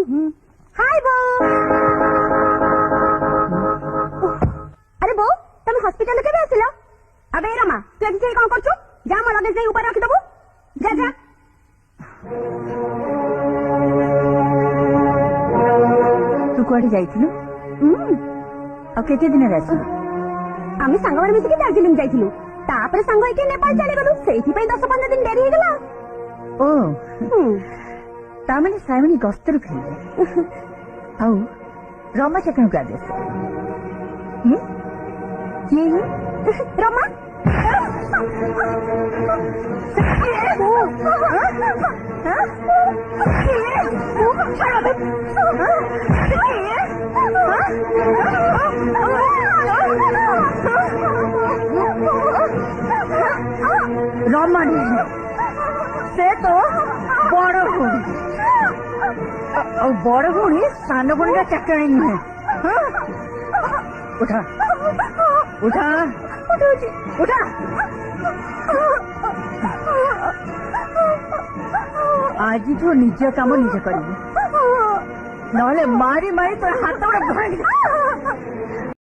हाय बो। अरे बो तुम हॉस्पिटल के आसिल? अबे रमा तू एठी कौन करछु? जा मो लगेज ऊपर रखी दबु। जा जा। तू कुआडे जाइथिलु? आ केते दिन रे आसी? आमी सांगवार मिसिके दार्जिलिंग जाइथिलु। तापर सांग होइके नेपाल चले गलु। सेठी पई 10-15 दिन देरी हो गला। ओ तामने साइमनी गस्तर खेले आउ रमा चकन का देस ये रमा रमा से तो बड़ भूणी बड़ भूणी सान भूणी का चकराणी नुहे उठा उठा उठा आज तो निज काम निजे कर मारी मारी तो हाथ